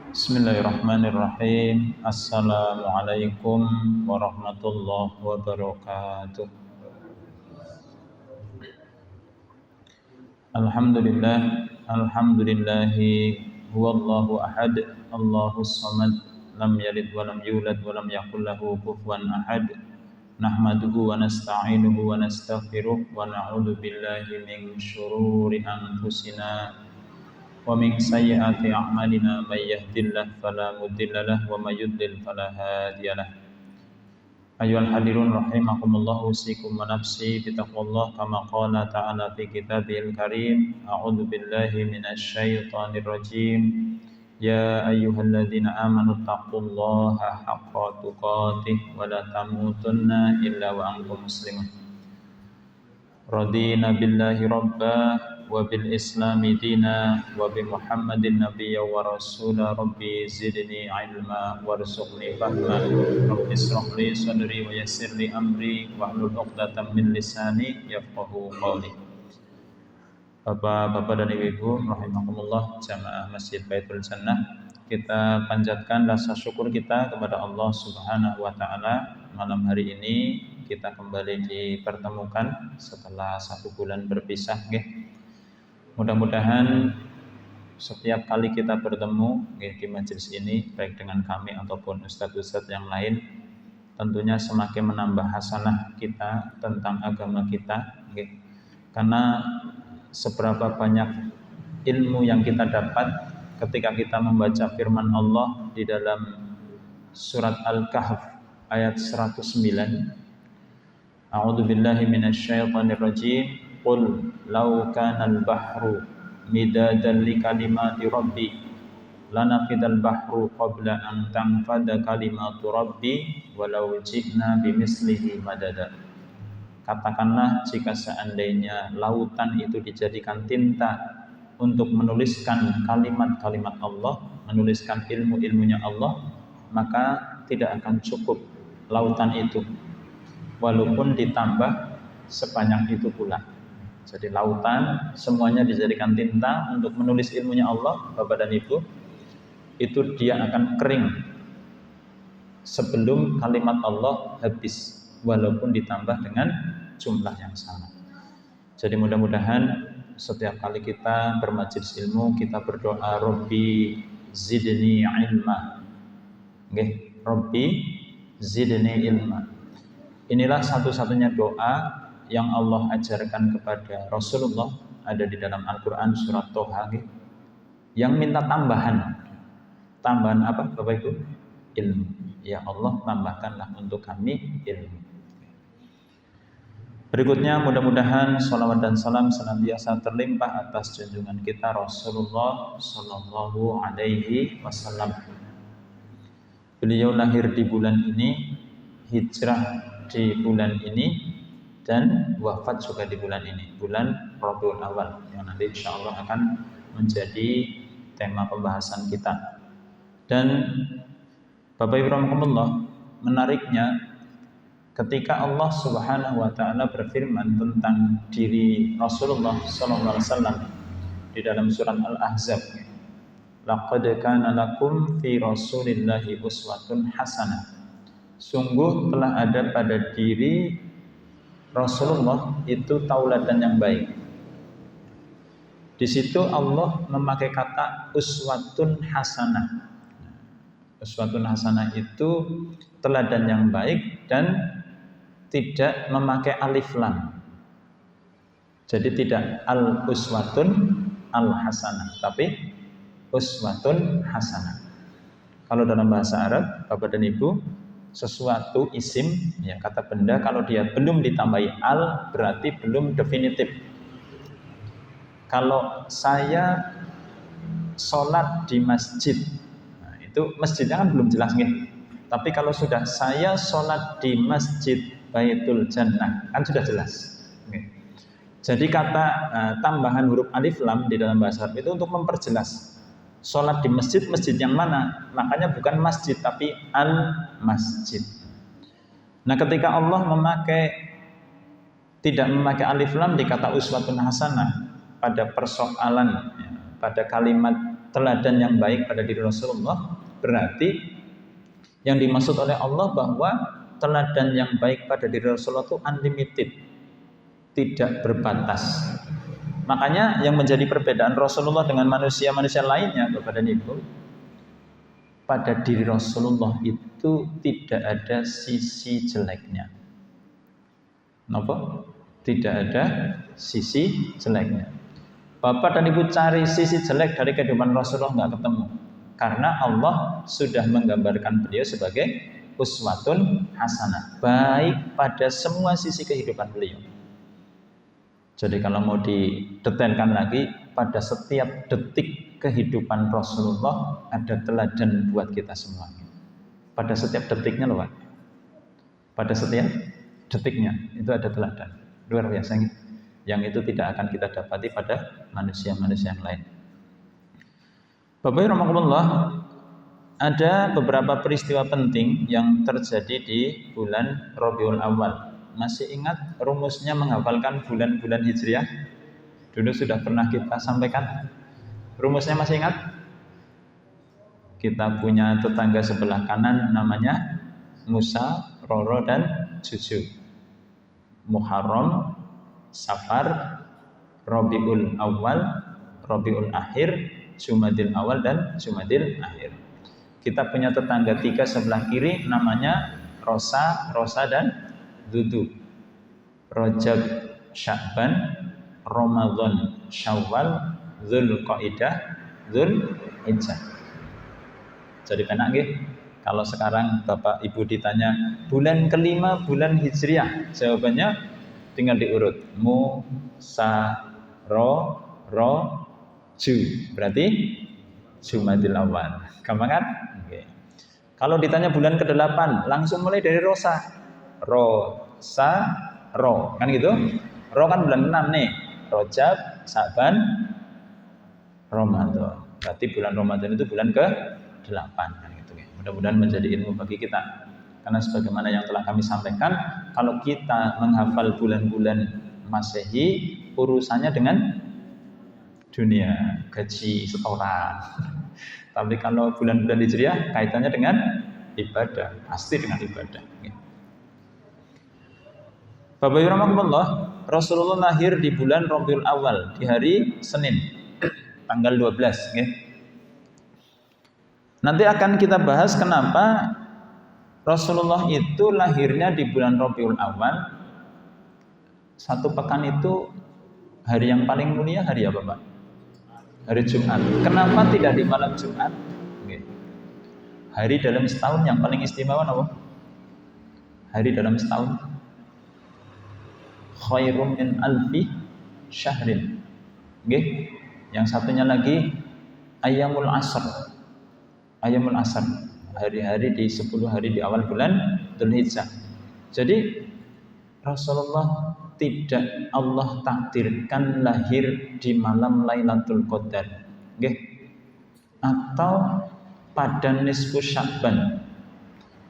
Bismillahirrahmanirrahim. Assalamualaikum warahmatullahi wabarakatuh. Alhamdulillahi huwallahu ahad, Allahus samad, lam yalid wa lam yulad wa lam yakul lahu kufuwan ahad. Nahmaduhu wa nasta'inuhu wa nastaghfiruh wa na'udzu billahi min syururi anfusina wa min sayyiati a'malina may yahdihillahu fala mudilla lahu wa may yudlil fala hadiyalah. Ayyuhal hadirun rahimakumullah, usikum wa nafsi bitaqwallah kama qala ta'ala fi kitabihil karim. A'udzu billahi minasy syaithanir rajim. Ya ayyuhalladzina amanu taqullaha haqqa tuqatih wa la tamutunna illa wa antum muslimun. Radina billahi rabba wa bil islami dina wa bi muhammadin nabiyya wa rasula. Rabbi zidni ilma warzuqni fahma. Rabbi israh li sadri wa yassir li amri wahlul 'uqdatam min lisani yafqahu qawli. Bapak-bapak dan ibu-ibu rahimakumullah, jamaah Masjid Baitul Jannah, kita panjatkan rasa syukur kita kepada Allah Subhanahu wa taala. Malam hari ini kita kembali dipertemukan setelah 1 bulan berpisah, nggih. Mudah-mudahan setiap kali kita bertemu di majelis ini, baik dengan kami ataupun ustadz-ustadz yang lain, tentunya semakin menambah hasanah kita tentang agama kita, karena seberapa banyak ilmu yang kita dapat ketika kita membaca firman Allah di dalam surat Al-Kahf ayat 109. A'udzu billahi minasyaitonir rajim. Qul law kana al-bahru midadan li kalimati rabbi lanafidal bahru qabla an tanfada kalimatu rabbi walau ji'na bimislihi madada. Katakanlah, jika seandainya lautan itu dijadikan tinta untuk menuliskan kalimat-kalimat Allah, menuliskan ilmu-ilmunya Allah, maka tidak akan cukup lautan itu walaupun ditambah sebanyak itu pula. Jadi lautan semuanya dijadikan tinta untuk menulis ilmunya Allah, Bapak dan Ibu, itu dia akan kering sebelum kalimat Allah habis, walaupun ditambah dengan jumlah yang sama. Jadi mudah-mudahan setiap kali kita bermajelis ilmu, kita berdoa Rabbi zidni ilma. Nggih, Rabbi zidni ilma. Inilah satu-satunya doa yang Allah ajarkan kepada Rasulullah, ada di dalam Al-Quran surat Toha, yang minta tambahan. Tambahan apa Bapak Ibu? Ilmu. Ya Allah, tambahkanlah untuk kami ilmu. Berikutnya, mudah-mudahan salawat dan salam senantiasa terlimpah atas junjungan kita Rasulullah Sallallahu Alaihi Wasallam. Beliau lahir di bulan ini, hijrah di bulan ini, dan wafat juga di bulan ini, bulan Rabiul Awal, yang nanti insya Allah akan menjadi tema pembahasan kita. Dan Bapak Ibu rahimakumullah, menariknya ketika Allah Subhanahu wa taala berfirman tentang diri Rasulullah sallallahu alaihi wasallam di dalam surat Al-Ahzab, laqad kana lakum fi rasulillahi uswatun hasanah. Sungguh telah ada pada diri Rasulullah itu tauladan yang baik. Di situ Allah memakai kata uswatun hasanah. Uswatun hasanah itu teladan yang baik dan tidak memakai alif lam. Jadi tidak al-uswatun al-hasanah, tapi uswatun hasanah. Kalau dalam bahasa Arab, Bapak dan Ibu, sesuatu isim, ya, kata benda, kalau dia belum ditambahi al berarti belum definitif. Kalau saya sholat di masjid, nah, itu masjidnya kan belum jelas nih. Tapi kalau sudah saya sholat di masjid Baitul Jannah, kan sudah jelas. Jadi kata tambahan huruf alif lam di dalam bahasa Arab itu untuk memperjelas sholat di masjid, masjid yang mana? Makanya bukan masjid tapi al-masjid. Nah, ketika Allah tidak memakai alif lam di kata uswatun hasanah pada persoalan, pada kalimat teladan yang baik pada diri Rasulullah, berarti yang dimaksud oleh Allah bahwa teladan yang baik pada diri Rasulullah itu unlimited, tidak berbatas. Makanya yang menjadi perbedaan Rasulullah dengan manusia-manusia lainnya, Bapak dan Ibu, pada diri Rasulullah itu tidak ada sisi jeleknya. Kenapa? Tidak ada sisi jeleknya. Bapak dan Ibu cari sisi jelek dari kehidupan Rasulullah nggak ketemu. Karena Allah sudah menggambarkan beliau sebagai uswatun hasanah, baik pada semua sisi kehidupan beliau. Jadi kalau mau didetailkan lagi, pada setiap detik kehidupan Rasulullah ada teladan buat kita semua. Pada setiap detiknya loh Pak. Pada setiap detiknya itu ada teladan. Luar biasa. Yang itu tidak akan kita dapati pada manusia-manusia yang lain. Bapak Ibu rahimakumullah, ada beberapa peristiwa penting yang terjadi di bulan Rabiul Awal. Masih ingat rumusnya menghafalkan bulan-bulan Hijriah? Dulu sudah pernah kita sampaikan. Rumusnya masih ingat? Kita punya tetangga sebelah kanan namanya Musa, Roro, dan Juju. Muharram, Safar, Rabiul Awal, Rabiul Akhir, Jumadil Awal, dan Jumadil Akhir. Kita punya tetangga tiga sebelah kiri namanya Rosa, dan Dudu. Rajab, Sya'ban, Ramadan, Syawal, Dzulqa'dah, Dzulhijjah. Jadi penak nggih? Kalau sekarang Bapak Ibu ditanya bulan kelima bulan Hijriah, jawabannya tinggal diurut. Mu, sa, ro, ju. Berarti Jumadil Awal. Gampang kan? Oke. Kalau ditanya bulan ke-8, langsung mulai dari Rosa. Rosa, ro. Kan gitu? Ro kan bulan 6 nih. Rajab, Sya'ban, Ramadan. Berarti bulan Ramadan itu bulan ke-8 kan gitu ya. Mudah-mudahan menjadi ilmu bagi kita. Karena sebagaimana yang telah kami sampaikan, kalau kita menghafal bulan-bulan Masehi, urusannya dengan dunia, gaji setoran. Tapi kalau bulan-bulan Hijriah kaitannya dengan ibadah, pasti dengan ibadah. Bapak Ibu rahimakumullah, Rasulullah lahir di bulan Rabiul Awal di hari Senin, tanggal 12. Nanti akan kita bahas kenapa Rasulullah itu lahirnya di bulan Rabiul Awal. Satu pekan itu hari yang paling mulia hari apa Pak? Hari Jumat. Kenapa tidak di malam Jumat? Hari dalam setahun yang paling istimewa apa? Hari dalam setahun khairum min alfi syahrin. Yang satunya lagi Ayyamul Asr. Ayyamul Asr, hari-hari di 10 hari di awal bulan Dzulhijjah. Jadi Rasulullah tidak Allah takdirkan lahir di malam Lailatul Qadar. Atau pada nisfu Sya'ban,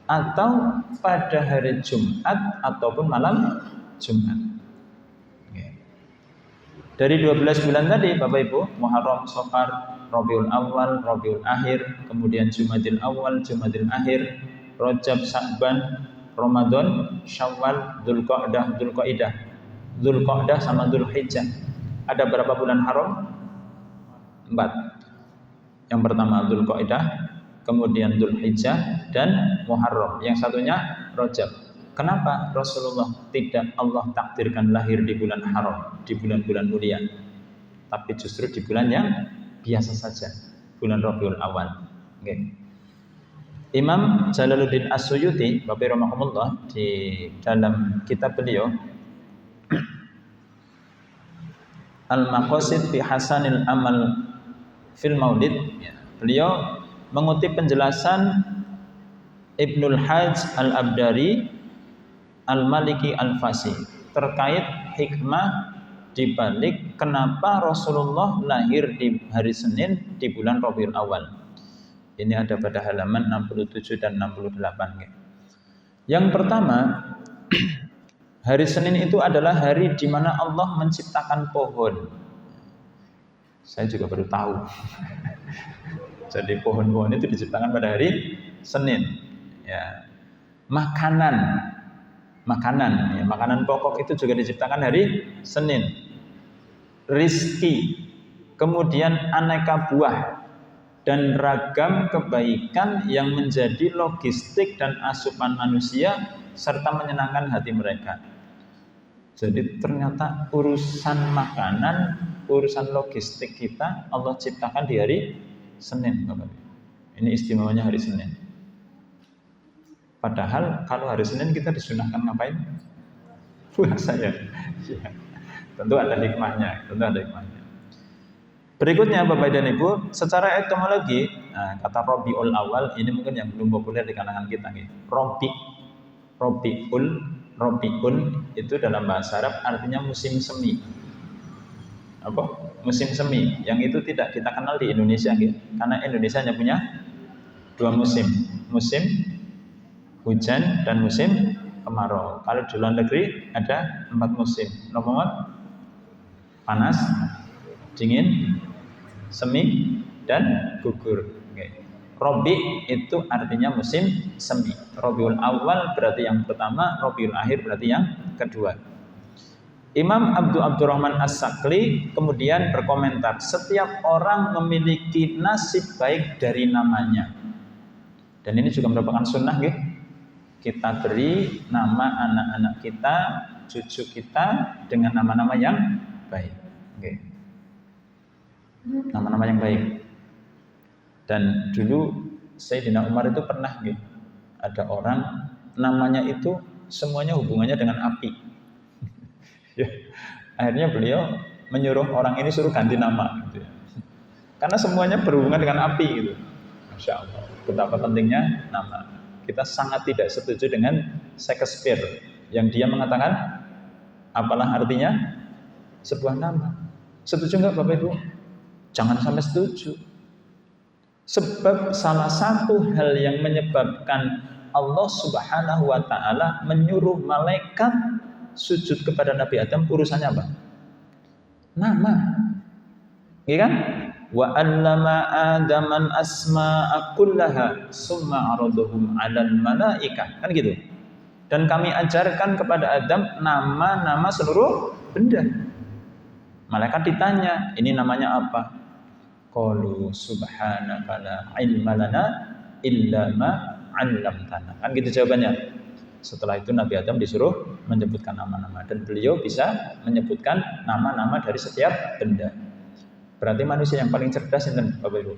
atau pada hari Jumat ataupun malam Jumat. Dari 12 bulan tadi Bapak Ibu, Muharram, Safar, Rabiul Awal, Rabiul Akhir, kemudian Jumadil Awal, Jumadil Akhir, Rajab, Sya'ban, Ramadan, Syawal, Dzulqa'dah, Dzulqa'dah sama Dzulhijjah. Ada berapa bulan haram? 4. Yang pertama Dzulqa'dah, kemudian Dzulhijjah, dan Muharram. Yang satunya Rajab. Kenapa Rasulullah tidak Allah takdirkan lahir di bulan haram, di bulan-bulan mulia, tapi justru di bulan yang biasa saja, bulan Rabiul Awal. Imam Jalaluddin As-Suyuti, Bapak rahimahumullah, di dalam kitab beliau Al-Maqasid fi Hasanil Amal fil Maulid, beliau mengutip penjelasan Ibnul Hajj Al-Abdari Al-Maliki Al-Fasi terkait hikmah dibalik kenapa Rasulullah lahir di hari Senin di bulan Rabiul Awal. Ini ada pada halaman 67 dan 68. Yang pertama, hari Senin itu adalah hari di mana Allah menciptakan pohon. Saya juga baru tahu. Jadi pohon-pohon itu diciptakan pada hari Senin. Ya. Makanan pokok itu juga diciptakan hari Senin. Rizki, kemudian aneka buah dan ragam kebaikan yang menjadi logistik dan asupan manusia serta menyenangkan hati mereka. Jadi ternyata urusan makanan, urusan logistik kita Allah ciptakan di hari Senin, Bapak. Ini istimewanya hari Senin. Padahal kalau hari Senin kita disunahkan ngapain? Puasa ya. Tentu ada hikmahnya, Berikutnya Bapak dan Ibu, secara etimologi, kata Rabiul Awal ini mungkin yang belum populer di kalangan kita nih. Rabiul itu dalam bahasa Arab artinya musim semi. Apa? Musim semi. Yang itu tidak kita kenal di Indonesia gitu. Karena Indonesia hanya punya 2 musim. Musim hujan dan musim kemarau. Kalau di luar negeri ada 4 musim. Nomor panas, dingin, semi, dan gugur. Robi itu artinya musim semi. Rabiul Awal berarti yang pertama, Rabiul Akhir berarti yang kedua. Imam Abdurrahman As-Sakli kemudian berkomentar, setiap orang memiliki nasib baik dari namanya. Dan ini juga merupakan sunnah, kita beri nama anak-anak kita, cucu kita dengan nama-nama yang baik. Nama-nama yang baik. Dan dulu Sayyidina Umar itu pernah ada orang namanya itu semuanya hubungannya dengan api. Akhirnya beliau menyuruh orang ini suruh ganti nama gitu ya. Karena semuanya berhubungan dengan api gitu. Masya Allah, betapa pentingnya nama. Kita sangat tidak setuju dengan Shakespeare yang dia mengatakan apalah artinya sebuah nama. Setuju nggak Bapak Ibu? Jangan sampai setuju. Sebab salah satu hal yang menyebabkan Allah Subhanahu wa Ta'ala menyuruh malaikat sujud kepada Nabi Adam urusannya apa? Nama. Iya kan? Wa 'allama Adaman asma'a kullaha summa 'aradahum 'alal malaikah. Kan gitu. Dan kami ajarkan kepada Adam nama-nama seluruh benda. Malaikat ditanya, ini namanya apa? Qalu subhanaka la ilma lana illa ma 'allamtana. Kan gitu jawabannya. Setelah itu Nabi Adam disuruh menyebutkan nama-nama dan beliau bisa menyebutkan nama-nama dari setiap benda. Berarti manusia yang paling cerdas itu Bapak Ibu.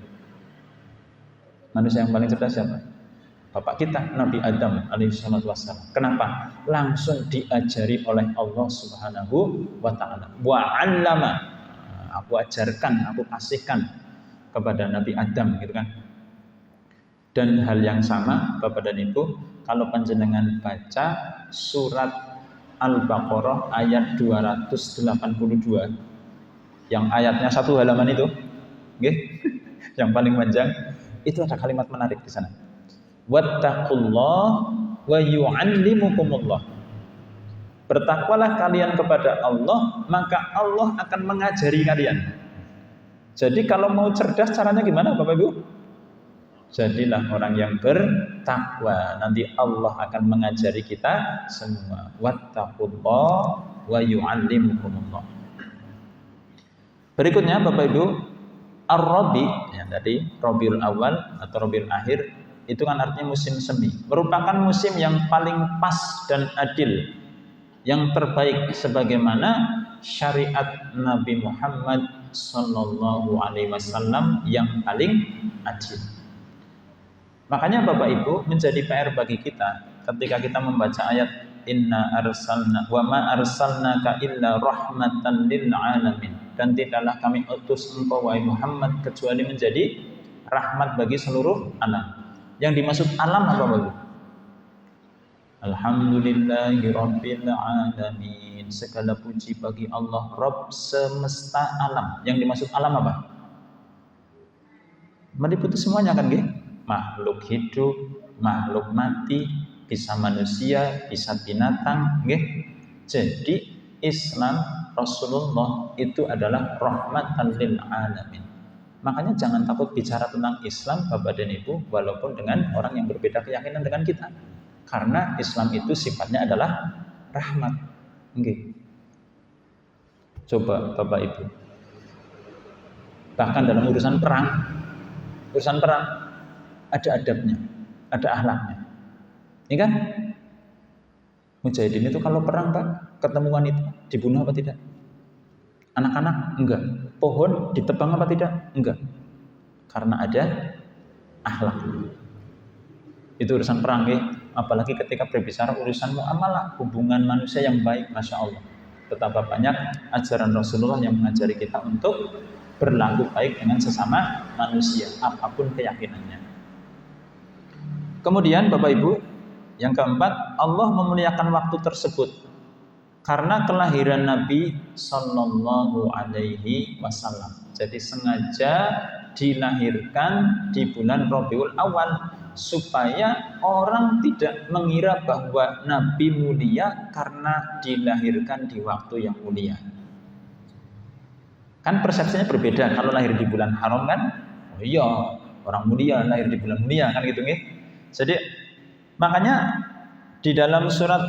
Manusia yang paling cerdas siapa? Bapak kita Nabi Adam alaihissalatu wassalam. Kenapa? Langsung diajari oleh Allah Subhanahu wa Ta'ala. Wa 'allama. Aku ajarkan, aku kasihkan kepada Nabi Adam gitu kan. Dan hal yang sama Bapak dan Ibu, kalau panjenengan baca surat Al-Baqarah ayat 282 yang ayatnya 1 halaman itu, yang paling panjang, itu ada kalimat menarik di sana. Wattaqullah wa yu'allimukumullah. Bertakwalah kalian kepada Allah, maka Allah akan mengajari kalian. Jadi kalau mau cerdas caranya gimana Bapak Ibu? Jadilah orang yang bertakwa, nanti Allah akan mengajari kita semua. Wattaqullah wa yu'allimukumullah. Berikutnya Bapak Ibu, Ar-Rabi, yang tadi Rabiul Awal atau Rabiul Akhir, itu kan artinya musim semi. Merupakan musim yang paling pas dan adil, yang terbaik sebagaimana syariat Nabi Muhammad sallallahu alaihi wasallam yang paling adil. Makanya Bapak Ibu menjadi PR bagi kita ketika kita membaca ayat inna arsalna wa ma arsalnaka illa rahmatan lil alamin, dan tidaklah kami utus engkau wahai Muhammad kecuali menjadi rahmat bagi seluruh alam. Yang dimaksud alam apa Bapak Ibu? Alhamdulillahi rabbil alamin. Segala puji bagi Allah Rabb semesta alam. Yang dimaksud alam apa? Meliputi semuanya kan nggih? Makhluk hidup, makhluk mati, bisa manusia, bisa binatang, nggih. Jadi Islam, Rasulullah itu adalah rahmatan lil alamin. Makanya jangan takut bicara tentang Islam Bapak dan Ibu, walaupun dengan orang yang berbeda keyakinan dengan kita. Karena Islam itu sifatnya adalah rahmat. Okay. Coba Bapak Ibu, bahkan dalam urusan perang ada adabnya, ada akhlaknya. Ini kan mujahidin itu kalau perang Pak, ketemu wanita dibunuh apa tidak? Anak-anak enggak. Pohon ditebang apa tidak? Enggak. Karena ada akhlak. Itu urusan perang ya. Apalagi ketika berbicara urusan muamalah, hubungan manusia yang baik, Masya Allah. Betapa banyak ajaran Rasulullah yang mengajari kita untuk berlaku baik dengan sesama manusia, apapun keyakinannya. Kemudian Bapak Ibu, yang keempat, Allah memuliakan waktu tersebut karena kelahiran Nabi Sallallahu Alaihi Wasallam. Jadi sengaja dilahirkan di bulan Rabiul Awal supaya orang tidak mengira bahwa Nabi mulia karena dilahirkan di waktu yang mulia. Kan persepsinya berbeda kalau lahir di bulan haram kan? Oh iya, orang mulia lahir di bulan mulia kan gitu nih. Jadi makanya di dalam surat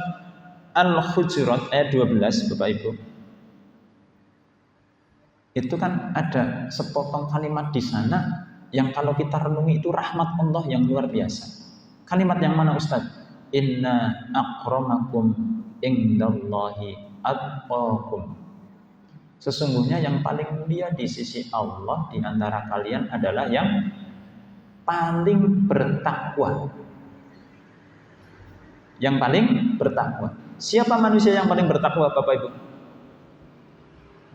Al-Hujurat ayat 12 Bapak Ibu, itu kan ada sepotong kalimat di sana yang kalau kita renungi itu rahmat Allah yang luar biasa. Kalimat yang mana Ustaz? Inna akramakum indallahi atqakum. Sesungguhnya yang paling mulia di sisi Allah di antara kalian adalah yang paling bertakwa. Yang paling bertakwa. Siapa manusia yang paling bertakwa Bapak Ibu?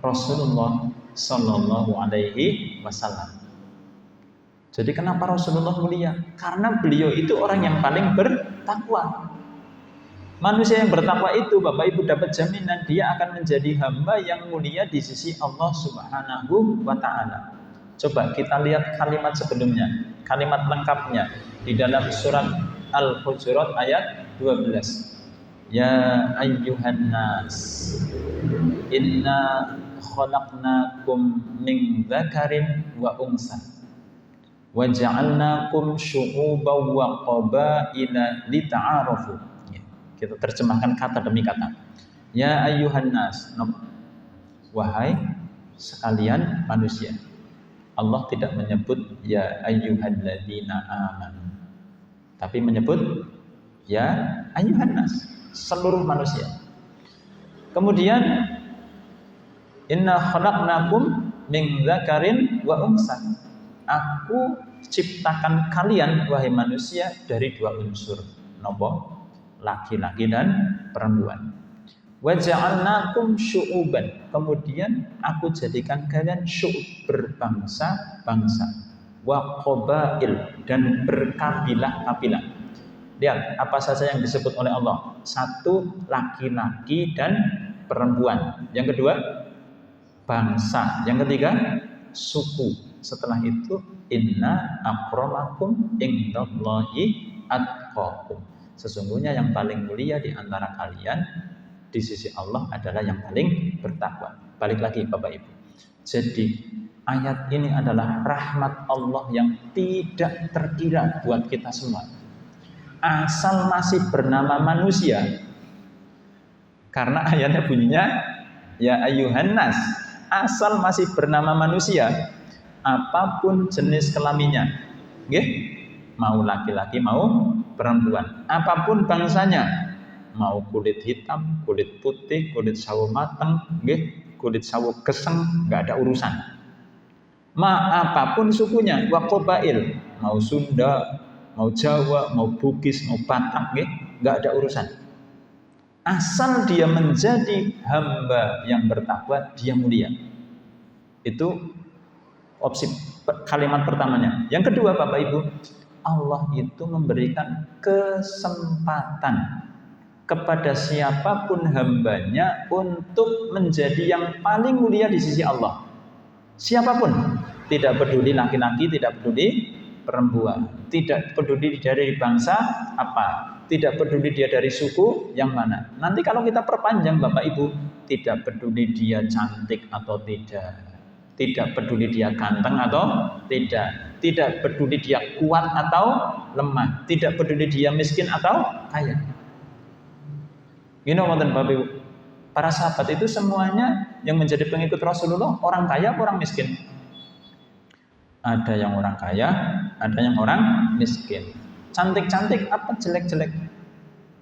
Rasulullah Sallallahu Alaihi Wasallam. Jadi kenapa Rasulullah mulia? Karena beliau itu orang yang paling bertakwa. Manusia yang bertakwa itu Bapak Ibu dapat jaminan dia akan menjadi hamba yang mulia di sisi Allah Subhanahu wa Ta'ala. Coba kita lihat kalimat sebelumnya, kalimat lengkapnya di dalam surat Al-Hujurat ayat 12. Ya ayyuhan nas, inna khalaqnakum min dzakarin wa unsa wa ja'alnakum syu'uban wa qabaila lita'arafu. Kita terjemahkan kata demi kata. Ya ayyuhan nas, wahai sekalian manusia. Allah tidak menyebut ya ayyuhalladzina amanu, tapi menyebut ya ayyuhan nas, seluruh manusia. Kemudian inna khalaqnakum min dzakarin wa unsa. Aku ciptakan kalian wahai manusia dari dua unsur, napa? Laki-laki dan perempuan. Wa ja'alnakum syu'uban. Kemudian aku jadikan kalian syu'ub, berbangsa-bangsa. Wa qabail, dan berkabilah-kabilah. Lihat apa saja yang disebut oleh Allah. Satu, laki-laki dan perempuan. Yang kedua, bangsa. Yang ketiga, suku. Setelah itu, inna akramakum indallahi atqakum. Sesungguhnya yang paling mulia di antara kalian di sisi Allah adalah yang paling bertakwa. Balik lagi Bapak Ibu. Jadi ayat ini adalah rahmat Allah yang tidak terkira buat kita semua. Asal masih bernama manusia. Karena ayatnya bunyinya ya ayyuhan nas. Asal masih bernama manusia, apapun jenis kelaminnya, nggih, mau laki-laki mau perempuan, apapun bangsanya, mau kulit hitam, kulit putih, kulit sawo mateng, nggih, kulit sawo geseng, nggak ada urusan. Apapun sukunya, wa qabail, mau Sunda, mau Jawa, mau Bugis, mau Batak, nggih, nggak ada urusan. Asal dia menjadi hamba yang bertakwa, dia mulia. Itu opsi kalimat pertamanya. Yang kedua Bapak Ibu, Allah itu memberikan kesempatan kepada siapapun hambanya untuk menjadi yang paling mulia di sisi Allah. Siapapun, tidak peduli laki-laki, tidak peduli perempuan, tidak peduli dari bangsa apa, Tidak peduli dia dari suku yang mana. Nanti kalau kita perpanjang Bapak Ibu, tidak peduli dia cantik atau tidak. Tidak peduli dia ganteng atau tidak. Tidak peduli dia kuat atau lemah. Tidak peduli dia miskin atau kaya. Gini Bapak Ibu. Para sahabat itu semuanya yang menjadi pengikut Rasulullah orang kaya atau orang miskin? Ada yang orang kaya, ada yang orang miskin. Cantik-cantik apa jelek-jelek?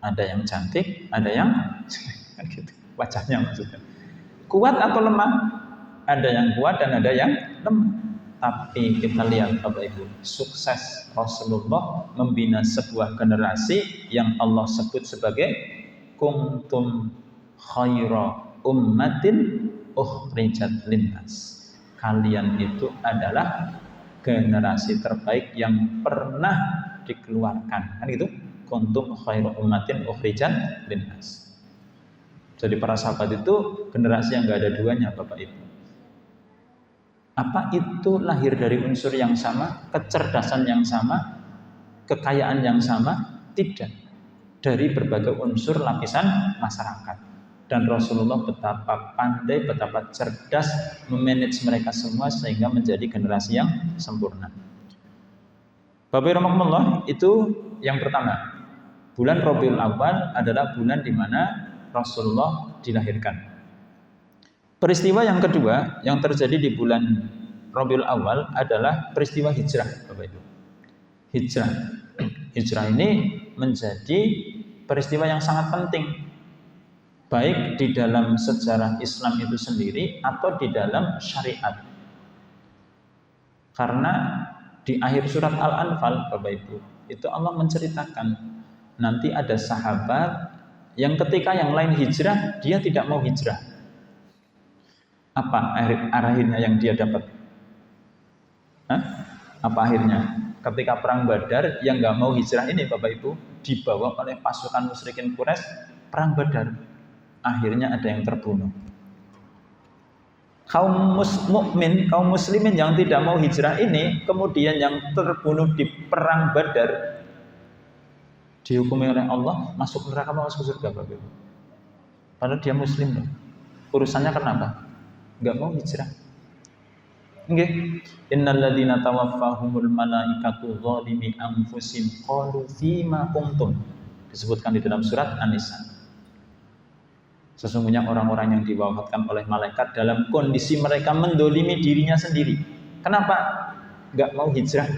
Ada yang cantik, ada yang jelek. Gitu. Wajahnya maksudnya. Kuat atau lemah? Ada yang kuat dan ada yang lemah. Tapi kita lihat Bapak Ibu, sukses Rasulullah membina sebuah generasi yang Allah sebut sebagai kuntum khaira ummatin ukhrijat linnas. Kalian itu adalah generasi terbaik yang pernah dikeluarkan. Kan itu? Kuntum khairu ummatin ukhrijat linnas. Jadi para sahabat itu generasi yang enggak ada duanya Bapak Ibu. Apa itu lahir dari unsur yang sama, kecerdasan yang sama, kekayaan yang sama? Tidak. Dari berbagai unsur lapisan masyarakat. Dan Rasulullah betapa pandai, betapa cerdas memanage mereka semua sehingga menjadi generasi yang sempurna. Bapak rahmatullah, itu yang pertama. Bulan Rabiul Awal adalah bulan di mana Rasulullah dilahirkan. Peristiwa yang kedua yang terjadi di bulan Rabiul Awal adalah peristiwa hijrah, Bapak Ibu. Hijrah. Hijrah ini menjadi peristiwa yang sangat penting, baik di dalam sejarah Islam itu sendiri atau di dalam syariat. Karena di akhir surat Al-Anfal, Bapak Ibu, itu Allah menceritakan nanti ada sahabat yang ketika yang lain hijrah, dia tidak mau hijrah. Apa akhirnya yang dia dapat? Apa akhirnya? Ketika perang Badar, yang nggak mau hijrah ini Bapak Ibu dibawa oleh pasukan musyrikin Quraisy perang Badar. Akhirnya ada yang terbunuh. Kaum mukmin, kaum muslimin yang tidak mau hijrah ini kemudian yang terbunuh di perang Badar dihukumi oleh Allah masuk neraka atau masuk surga Bapak Ibu. Padahal dia muslim loh. Urusannya kenapa? Enggak mau hijrah. Nggih. Innal ladzina tawaffahumul malaikatu zalimi anfusihim qalu fima kuntum. Disebutkan di dalam surat An-Nisa. Sesungguhnya orang-orang yang diwafatkan oleh malaikat dalam kondisi mereka mendolimi dirinya sendiri. Kenapa? Enggak mau hijrah.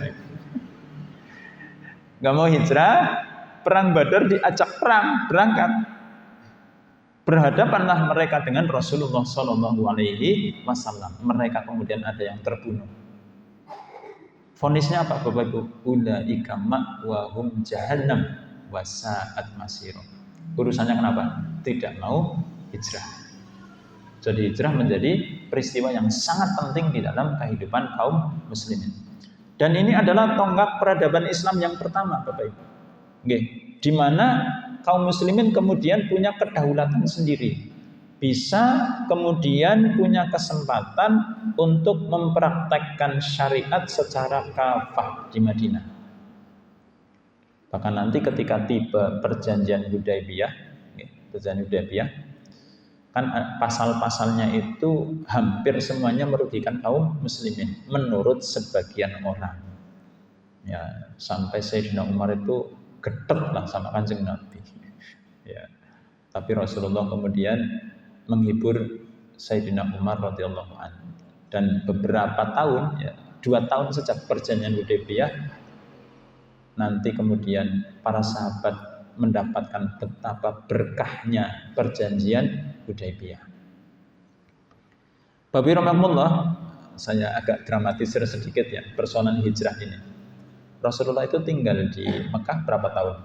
Enggak mau hijrah, perang Badar diajak perang, berangkat. Berhadapanlah mereka dengan Rasulullah Shallallahu Alaihi Wasallam. Mereka kemudian ada yang terbunuh. Vonisnya apa Bapak Ibu? Ulaika ma'wahum jahannam wasa'at masiro. Urusannya kenapa? Tidak mau hijrah. Jadi hijrah menjadi peristiwa yang sangat penting di dalam kehidupan kaum muslimin. Dan ini adalah tonggak peradaban Islam yang pertama Bapak Ibu. Oke, di mana kaum muslimin kemudian punya kedaulatan sendiri, bisa kemudian punya kesempatan untuk mempraktekkan syariat secara kafah di Madinah. Bahkan nanti ketika tiba perjanjian Hudaybiyah, kan pasal-pasalnya itu hampir semuanya merugikan kaum muslimin menurut sebagian orang. Ya, sampai Sayyidina Umar itu getet lah sama Kanjeng Nabi. Ya. Tapi Rasulullah kemudian menghibur Sayyidina Umar radhiyallahu anhu. Dan beberapa tahun, ya, 2 tahun sejak perjanjian Hudaybiyah, nanti kemudian para sahabat mendapatkan betapa berkahnya perjanjian Hudaybiyah. Bapak rahmatullah, saya agak dramatisir sedikit ya persoalan hijrah ini. Rasulullah itu tinggal di Mekah berapa tahun?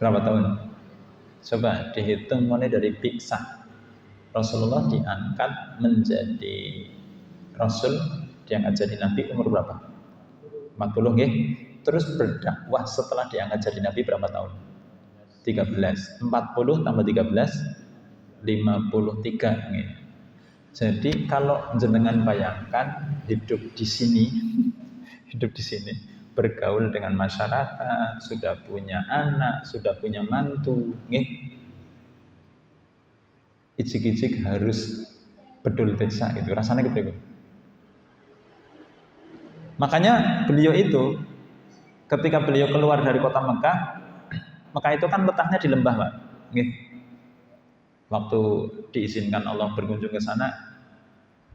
Berapa tahun? Coba dihitung mulai dari Bi'sah. Rasulullah diangkat menjadi Rasul, diangkat jadi Nabi umur berapa? 40 nggih. Terus berdakwah setelah diangkat jadi Nabi berapa tahun? 13. 40 tambah 13 53 nggih. Jadi kalau jenengan bayangkan hidup di sini bergaul dengan masyarakat, sudah punya anak, sudah punya mantu, nggih. Ijik-ijik harus bedul desa gitu. Rasanya kepriye? Makanya beliau itu ketika beliau keluar dari kota Mekah, Mekah itu kan letaknya di lembah, Pak. Nggih. Waktu diizinkan Allah berkunjung ke sana,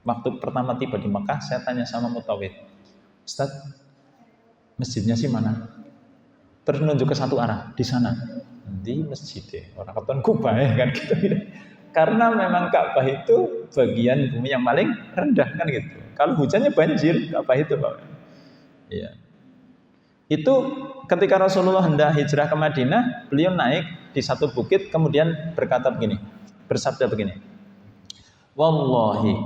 waktu pertama tiba di Mekah, saya tanya sama mutawid, Ustaz, masjidnya sih mana? Terus menunjuk ke satu arah, di sana. Di masjid deh, orang katon Kubah ya kan gitu. Karena memang Ka'bah itu bagian bumi yang paling rendah kan gitu. Kalau hujannya banjir, Ka'bah itu Pak. Iya. Itu ketika Rasulullah hendak hijrah ke Madinah, beliau naik di satu bukit kemudian berkata begini, bersabda begini. Wallahi,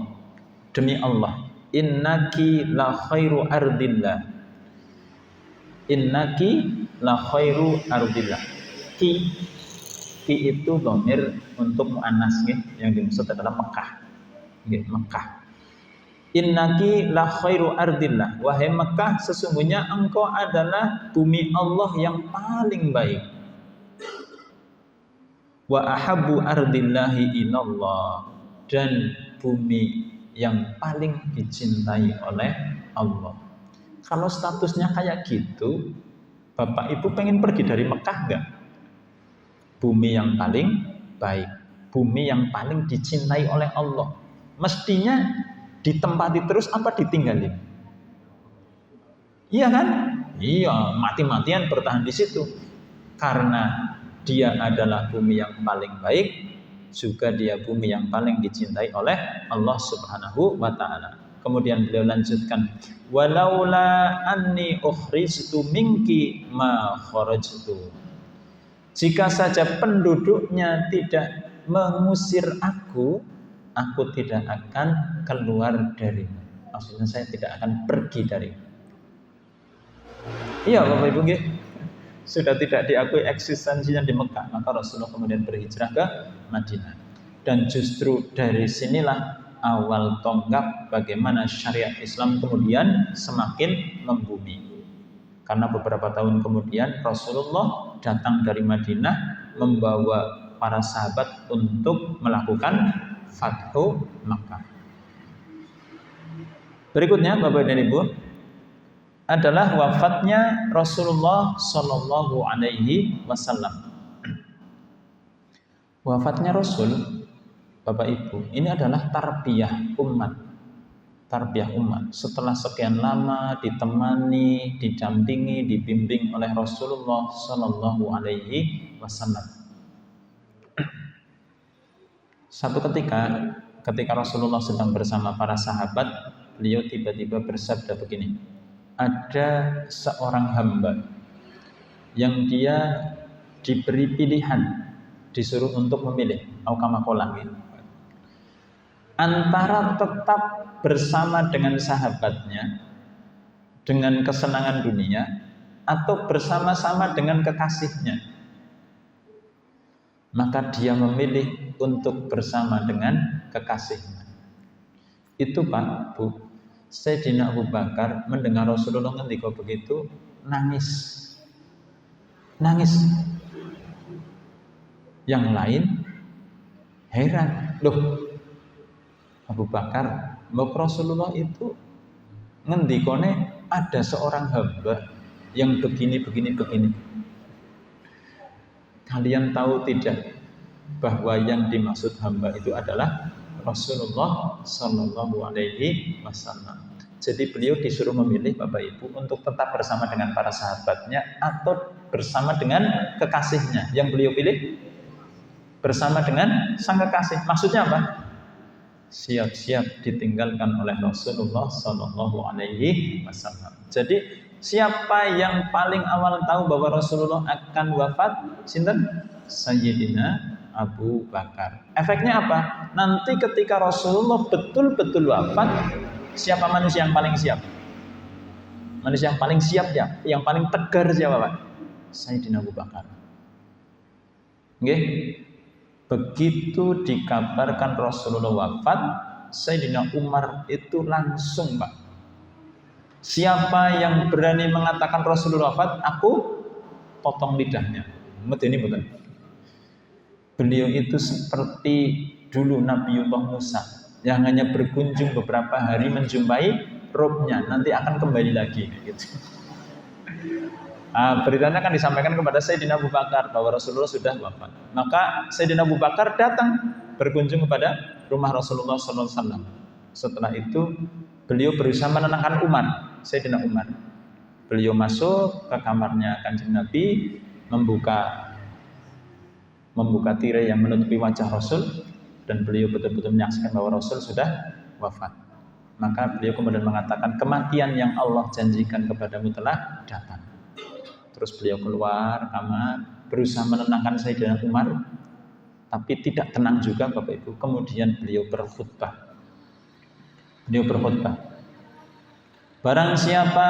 demi Allah, innaki la khairu ardillah. Innaki la khairu ardillah. Ki itu dhamir untuk muannas nggih, yang dimaksud adalah Mekah. Nggih, Mekah. Innaki la khairu ardillah. Wahai Mekah, sesungguhnya engkau adalah bumi Allah yang paling baik. Wa ahabbu ardillahi ilallah, dan bumi yang paling dicintai oleh Allah. Kalau statusnya kayak gitu, Bapak Ibu pengen pergi dari Mekah enggak? Bumi yang paling baik, bumi yang paling dicintai oleh Allah. Mestinya ditempati terus apa ditinggalin? Iya kan? Iya, mati-matian bertahan di situ. Karena dia adalah bumi yang paling baik, juga dia bumi yang paling dicintai oleh Allah Subhanahu wa taala. Kemudian beliau lanjutkan, walaula anni ukhrijtu minki ma kharajtu. Jika saja penduduknya tidak mengusir aku tidak akan keluar darimu. Maksudnya saya tidak akan pergi darimu. Iya Bapak Ibu nggih. Sudah tidak diakui eksistensinya di Mekah, maka Rasulullah kemudian berhijrah ke Madinah. Dan justru dari sinilah awal tonggak bagaimana syariat Islam kemudian semakin membumi. Karena beberapa tahun kemudian Rasulullah datang dari Madinah membawa para sahabat untuk melakukan Fathu Makkah. Berikutnya Bapak dan Ibu adalah wafatnya Rasulullah Shallallahu Alaihi Wasallam. Wafatnya Rasul, Bapak Ibu, ini adalah tarbiyah umat. Tarbiyah umat. Setelah sekian lama ditemani, didampingi, dibimbing oleh Rasulullah Shallallahu Alaihi Wasallam. Satu ketika Rasulullah sedang bersama para sahabat, beliau tiba-tiba bersabda begini, ada seorang hamba yang dia diberi pilihan, disuruh untuk memilih, antara tetap bersama dengan sahabatnya dengan kesenangan dunia atau bersama-sama dengan kekasihnya. Maka dia memilih untuk bersama dengan kekasihnya. Itu Pak, Bu, Sayyidina Abu Bakar mendengar Rasulullah ngendika begitu, nangis. Yang lain heran, loh Abu Bakar, mbok Rasulullah itu ngendikone ada seorang hamba yang begini. Kalian tahu tidak bahwa yang dimaksud hamba itu adalah Rasulullah Shallallahu Alaihi Wasallam. Jadi beliau disuruh memilih Bapak Ibu untuk tetap bersama dengan para sahabatnya atau bersama dengan kekasihnya. Yang beliau pilih bersama dengan sang kekasih. Maksudnya apa? Siap-siap ditinggalkan oleh Rasulullah Shallallahu Alaihi Wasallam. Jadi siapa yang paling awal tahu bahwa Rasulullah akan wafat? Sinten? Sayyidina Abu Bakar. Efeknya apa? Nanti ketika Rasulullah betul-betul wafat, siapa manusia yang paling siap? Manusia yang paling siap ya, yang paling tegar siapa Pak? Sayyidina Abu Bakar. Nggih. Begitu dikabarkan Rasulullah wafat, Sayyidina Umar itu langsung Pak Siapa yang berani mengatakan Rasulullah wafat, aku potong lidahnya. Medeni bukan? Beliau itu seperti dulu Nabiullah Musa yang hanya berkunjung beberapa hari menjumpai rohnya, nanti akan kembali lagi gitu. Beritanya kan disampaikan kepada Sayyidina Abu Bakar bahwa Rasulullah sudah wafat. Maka Sayyidina Abu Bakar datang berkunjung kepada rumah Rasulullah SAW. Setelah itu beliau berusaha menenangkan Umar, Sayyidina Umar. Beliau masuk ke kamarnya Kanjeng Nabi, membuka tirai yang menutupi wajah Rasul, dan beliau betul-betul menyaksikan bahwa Rasul sudah wafat. Maka beliau kemudian mengatakan, kematian yang Allah janjikan kepadamu telah datang. Terus beliau keluar kamar, berusaha menenangkan Sayyidina Umar, tapi tidak tenang juga Bapak Ibu. Kemudian beliau berkhutbah. Barang siapa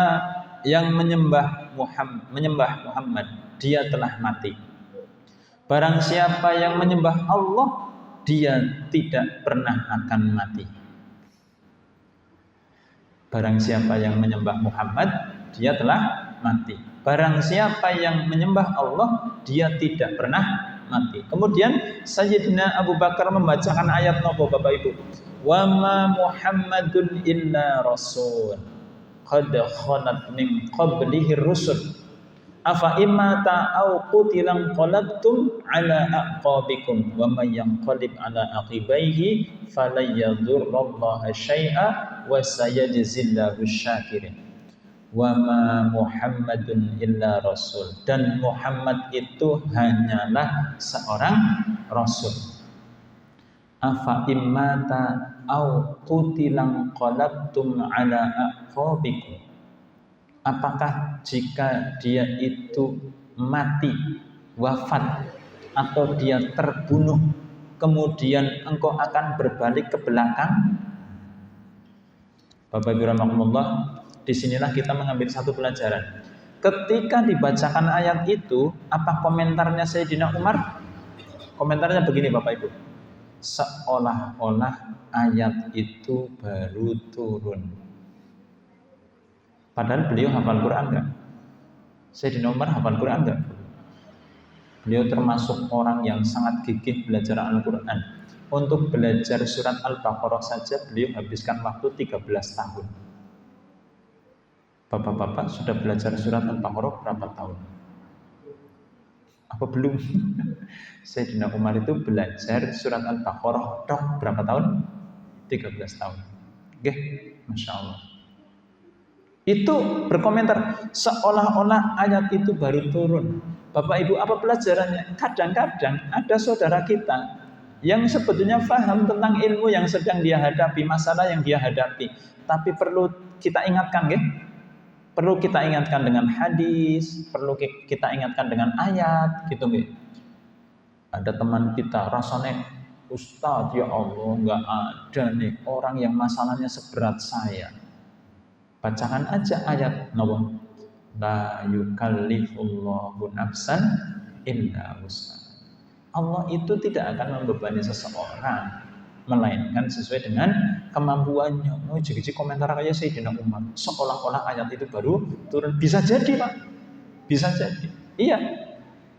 yang menyembah Muhammad, dia telah mati. Barang siapa yang menyembah Allah, dia tidak pernah akan mati. Barang siapa yang menyembah Muhammad, dia telah mati. Barang siapa yang menyembah Allah, dia tidak pernah mati. Kemudian Sayyidina Abu Bakar membacakan ayat nopo Bapak Ibu. Wa ma Muhammadun illa rasul qad khalat min qablihi rusul afa imata au qutilan qalabtum ala aqabikum wa may yanqalib ala aqibaihi falayadurrallaha syai'a wa sayajzillahu syakirin. Wa ma Muhammadun illa rasul, dan Muhammad itu hanyalah seorang rasul. Afa immata au qutilan qalabtum ala aqabikum, apakah jika dia itu mati, wafat, atau dia terbunuh, kemudian engkau akan berbalik ke belakang? Bapak Ibu rahimakumullah, disinilah kita mengambil satu pelajaran. Ketika dibacakan ayat itu, apa komentarnya Sayyidina Umar? Komentarnya begini Bapak Ibu, seolah-olah ayat itu baru turun. Padahal beliau hafal Quran enggak? Sayyidina Umar hafal Quran enggak? Beliau termasuk orang yang sangat gigih belajar Al-Quran. Untuk belajar surat Al-Baqarah saja beliau habiskan waktu 13 tahun. Bapak-bapak sudah belajar surat Al-Baqarah berapa tahun? Apa belum? Sayyidina Umar itu belajar surat Al-Baqarah berapa tahun? 13 tahun. Oke, Masya Allah. Itu berkomentar seolah-olah ayat itu baru turun. Bapak Ibu, apa pelajarannya? Kadang-kadang ada saudara kita yang sebetulnya paham tentang ilmu yang sedang dia hadapi, masalah yang dia hadapi, tapi perlu kita ingatkan, ya? Perlu kita ingatkan dengan hadis, perlu kita ingatkan dengan ayat, gitu, ya? Ada teman kita rasanya, Ustadz, ya Allah, nggak ada nih orang yang masalahnya seberat saya. Bacakan aja ayat nawa, la yukallifullahu nafsan illa wus'aha. Allah itu tidak akan membebani seseorang, melainkan sesuai dengan kemampuannya. Oh, jadi komentar kayak Sayyidina Umar, seolah-olah ayat itu baru turun. Bisa jadi Pak, bisa jadi. Iya,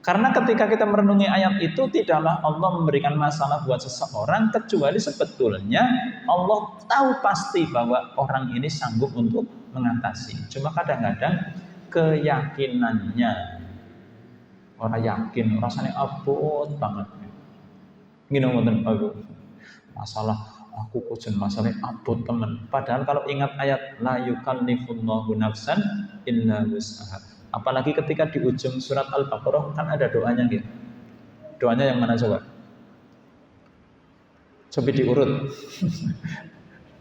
karena ketika kita merenungi ayat itu, tidaklah Allah memberikan masalah buat seseorang, kecuali sebetulnya Allah tahu pasti bahwa orang ini sanggup untuk mengatasi. Cuma kadang-kadang keyakinannya, orang yakin, rasanya abot banget. Gini ngomongin aku, masalah aku kujen masalah abot temen. Padahal kalau ingat ayat la yukallifullahu nafsan illa wus'aha. Apalagi ketika di ujung surat Al-Baqarah kan ada doanya gitu. Doanya yang mana coba? Coba diurut.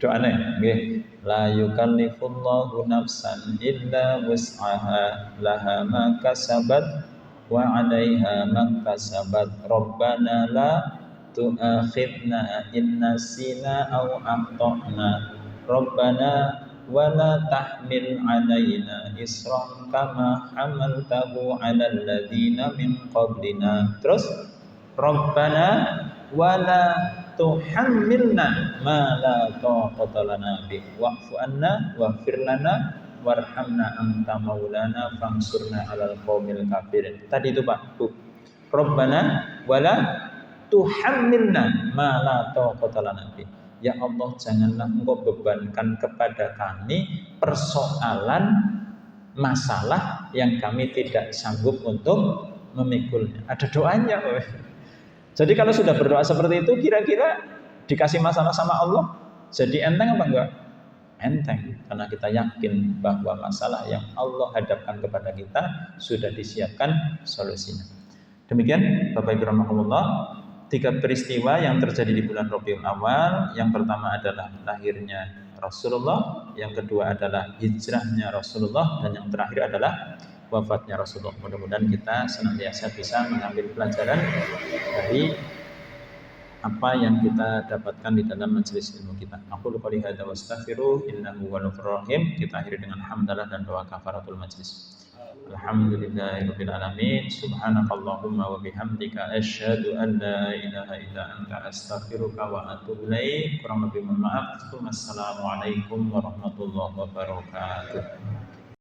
Doanya nggih. La yukallifullahu nafsan illa wus'aha laha ma kasabat wa 'alaiha maktasabat rabbana la tu'akhidna in nasina aw akhtana rabbana wa la tahmil 'alaina isran kama hamaltahu 'alal ladzina min qablina. Terus rabbana wa la tuhammilna ma la taqata lana bih wa'fu anna waghfir lana warhamna anta maulana fansurna 'alal qaumil kafirin. Tadi itu Pak Bu. Rabbana wala tuhammilna ma la taqata lana bih. Ya Allah, janganlah Engkau bebankan kepada kami persoalan masalah yang kami tidak sanggup untuk memikulnya. Ada doanya. Jadi kalau sudah berdoa seperti itu, kira-kira dikasih masalah sama Allah, jadi enteng apa enggak? Enteng, karena kita yakin bahwa masalah yang Allah hadapkan kepada kita sudah disiapkan solusinya. Demikian Bapak Ibu rahimakumullah, 3 peristiwa yang terjadi di bulan Rabiul Awal. Yang pertama adalah lahirnya Rasulullah, yang kedua adalah hijrahnya Rasulullah, dan yang terakhir adalah wafatnya Rasulullah. Mudah-mudahan kita senantiasa bisa mengambil pelajaran dari apa yang kita dapatkan di dalam majelis ilmu kita. Aku lupa lihat wa astaghfiru innahu huwal ghafurur rahim. Kita akhiri dengan hamdalah dan doa kafaratul majlis. Alhamdulillahirabbil alamin. Subhanakallahumma wa bihamdika asyhadu an la ilaha illa anta astaghfiruka wa atubu ilaik. Kurang lebih mohon maaf. Wassalamualaikum warahmatullahi wabarakatuh.